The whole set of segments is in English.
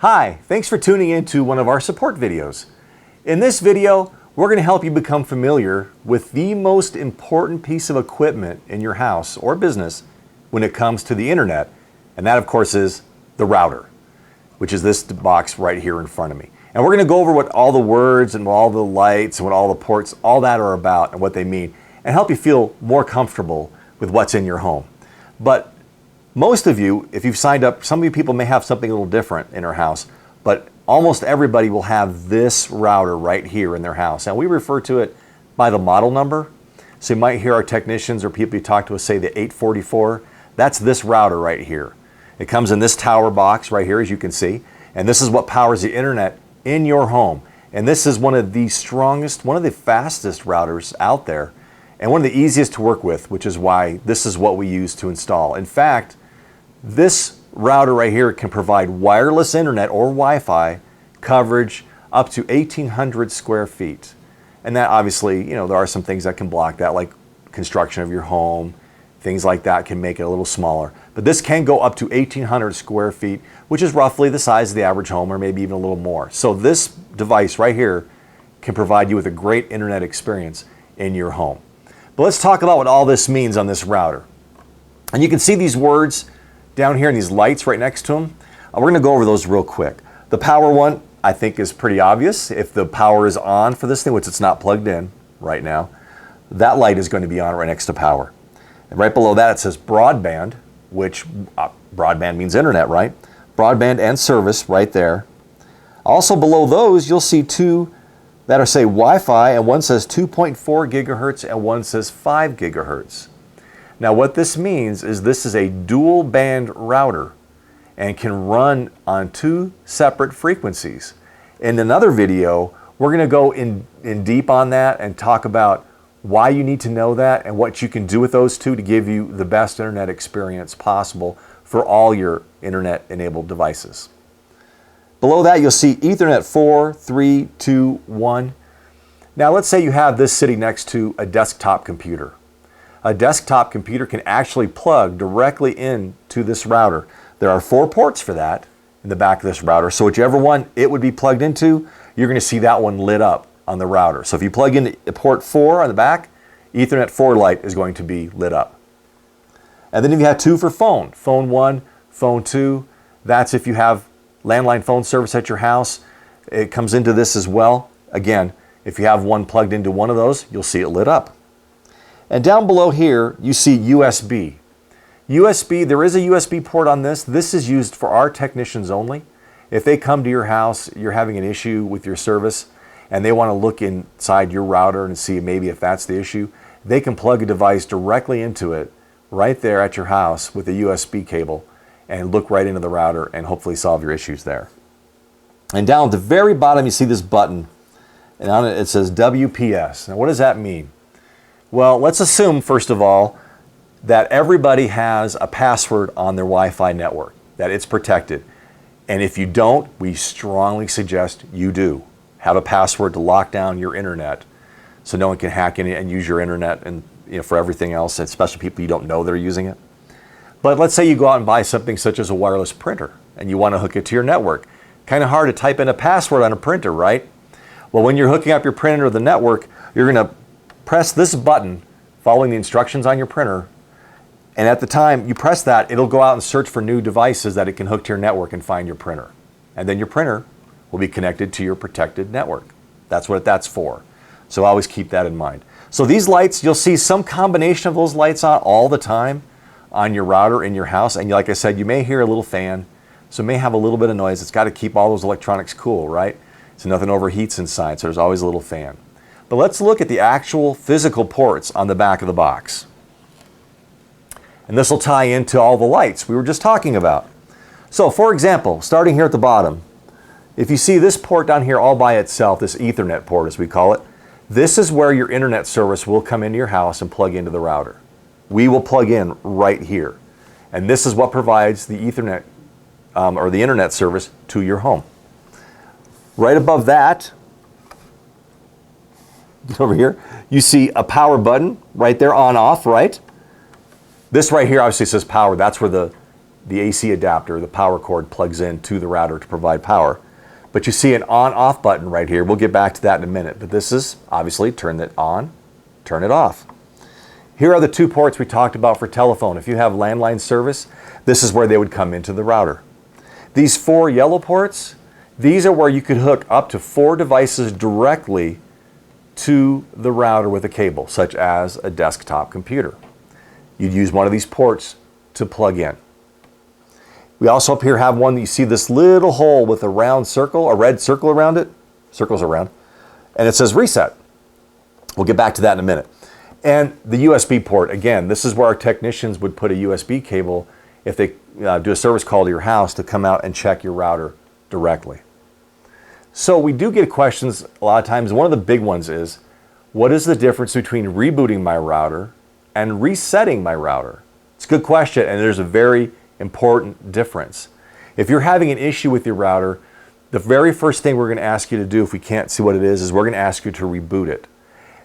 Hi, thanks for tuning in to one of our support videos. In this video, we're going to help you become familiar with the most important piece of equipment in your house or business when it comes to the internet, and that of course is the router, which is this box right here in front of me. And we're going to go over what all the words and all the lights and what all the ports, all that are about and what they mean, and help you feel more comfortable with what's in your home. But most of you, if you've signed up, some of you people may have something a little different in their house, but almost everybody will have this router right here in their house. And we refer to it by the model number. So you might hear our technicians or people you talk to us say the 844. That's this router right here. It comes in this tower box right here, as you can see. And this is what powers the internet in your home. And this is one of the strongest, one of the fastest routers out there, and one of the easiest to work with, which is why this is what we use to install. In fact, this router right here can provide wireless internet or Wi-Fi coverage up to 1,800 square feet. And that obviously, there are some things that can block that, like construction of your home, things like that can make it a little smaller. But this can go up to 1,800 square feet, which is roughly the size of the average home, or maybe even a little more. So this device right here can provide you with a great internet experience in your home. But let's talk about what all this means on this router. And you can see these words down here and these lights right next to them. We're going to go over those real quick. The power one, I think, is pretty obvious. If the power is on for this thing, which it's not plugged in right now, that light is going to be on right next to power. And right below that it says broadband, which broadband means internet, right? Broadband and service right there. Also below those, you'll see two that are say Wi-Fi, and one says 2.4 gigahertz and one says 5 gigahertz. Now what this means is this is a dual band router and can run on two separate frequencies. In another video, we're going to go in deep on that and talk about why you need to know that and what you can do with those two to give you the best internet experience possible for all your internet enabled devices. Below that you'll see Ethernet 4, 3, 2, 1. Now let's say you have this sitting next to a desktop computer. A desktop computer can actually plug directly into this router. There are 4 ports for that in the back of this router, so whichever one it would be plugged into, you're going to see that one lit up on the router. So if you plug in port 4 on the back, Ethernet 4 light is going to be lit up. And then if you have 2 for phone, phone 1, phone 2, that's if you have landline phone service at your house, it comes into this as well. Again, if you have one plugged into one of those, you'll see it lit up. And down below here, you see USB. USB, there is a USB port on this. This is used for our technicians only. If they come to your house, you're having an issue with your service, and they want to look inside your router and see maybe if that's the issue, they can plug a device directly into it right there at your house with a USB cable and look right into the router and hopefully solve your issues there. And down at the very bottom, you see this button, and on it, it says WPS. Now, what does that mean? Well, let's assume, first of all, that everybody has a password on their Wi-Fi network, that it's protected. And if you don't, we strongly suggest you do. Have a password to lock down your internet so no one can hack in and use your internet and for everything else, especially people you don't know that are using it. But let's say you go out and buy something such as a wireless printer and you want to hook it to your network. Kind of hard to type in a password on a printer, right? Well, when you're hooking up your printer to the network, you're going to press this button following the instructions on your printer, and at the time you press that, it'll go out and search for new devices that it can hook to your network and find your printer. And then your printer will be connected to your protected network. That's what that's for. So always keep that in mind. So these lights, you'll see some combination of those lights on all the time on your router in your house. And like I said, you may hear a little fan, so it may have a little bit of noise. It's got to keep all those electronics cool, right? So nothing overheats inside, so there's always a little fan. But let's look at the actual physical ports on the back of the box. And this will tie into all the lights we were just talking about. So for example, starting here at the bottom, if you see this port down here all by itself, this Ethernet port as we call it, this is where your internet service will come into your house and plug into the router. We will plug in right here. And this is what provides the Ethernet or the internet service to your home. Right above that, over here, you see a power button right there, on off, right? This right here obviously says power. That's where the the AC adapter, the power cord plugs into the router to provide power. But you see an on-off button right here. We'll get back to that in a minute. But this is obviously turn it on, turn it off. Here are the 2 ports we talked about for telephone. If you have landline service, this is where they would come into the router. These 4 yellow ports, these are where you could hook up to 4 devices directly to the router with a cable, such as a desktop computer. You'd use one of these ports to plug in. We also up here have one that you see this little hole with a round circle, a red circle around it. Circles around. And it says reset. We'll get back to that in a minute. And the USB port, again, this is where our technicians would put a USB cable if they do a service call to your house to come out and check your router directly. So we do get questions a lot of times. One of the big ones is, what is the difference between rebooting my router and resetting my router? It's a good question, and there's a very important difference. If you're having an issue with your router, the very first thing we're going to ask you to do, if we can't see what it is we're going to ask you to reboot it.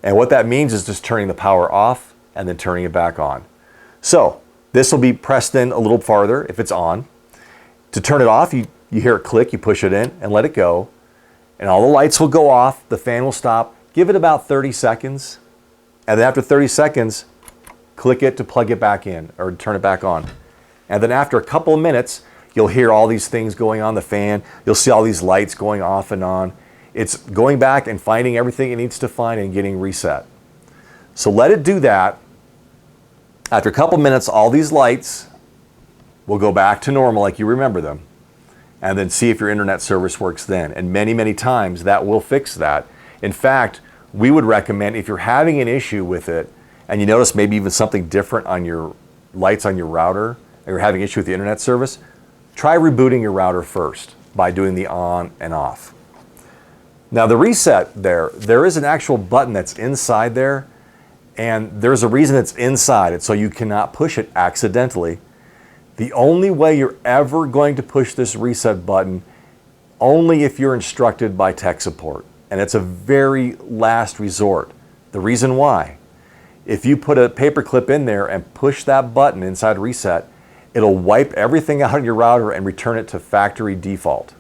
And what that means is just turning the power off and then turning it back on. So this will be pressed in a little farther if it's on. To turn it off, you hear it click, you push it in and let it go. And all the lights will go off, the fan will stop. Give it about 30 seconds. And then after 30 seconds, click it to plug it back in or turn it back on. And then after a couple of minutes, you'll hear all these things going on the fan. You'll see all these lights going off and on. It's going back and finding everything it needs to find and getting reset. So let it do that. After a couple minutes, all these lights will go back to normal like you remember them. And then see if your internet service works then. And many, many times that will fix that. In fact, we would recommend if you're having an issue with it and you notice maybe even something different on your lights on your router, or you're having an issue with the internet service, try rebooting your router first by doing the on and off. Now the reset there is an actual button that's inside there, and there's a reason it's inside it so you cannot push it accidentally. The only way you're ever going to push this reset button, only if you're instructed by tech support. And it's a very last resort. The reason why, if you put a paper clip in there and push that button inside reset, it'll wipe everything out on your router and return it to factory default.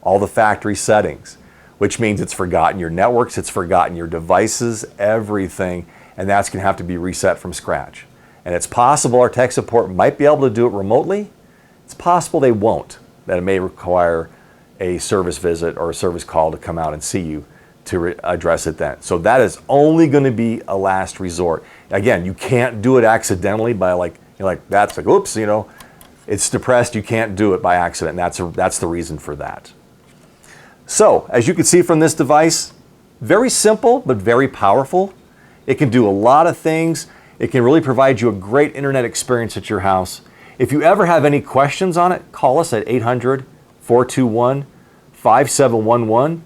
All the factory settings, which means it's forgotten your networks, it's forgotten your devices, everything, and that's gonna have to be reset from scratch. And it's possible our tech support might be able to do it remotely. It's possible they won't, that it may require a service visit or a service call to come out and see you to address it then. So that is only going to be a last resort. Again, you can't do it accidentally by that's like, oops, it's depressed, you can't do it by accident. That's the reason for that. So, as you can see from this device, very simple but very powerful. It can do a lot of things. It can really provide you a great internet experience at your house. If you ever have any questions on it, call us at 800-421-5711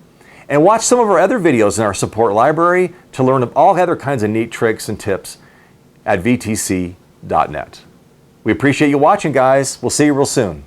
and watch some of our other videos in our support library to learn all other kinds of neat tricks and tips at vtc.net. We appreciate you watching, guys. We'll see you real soon.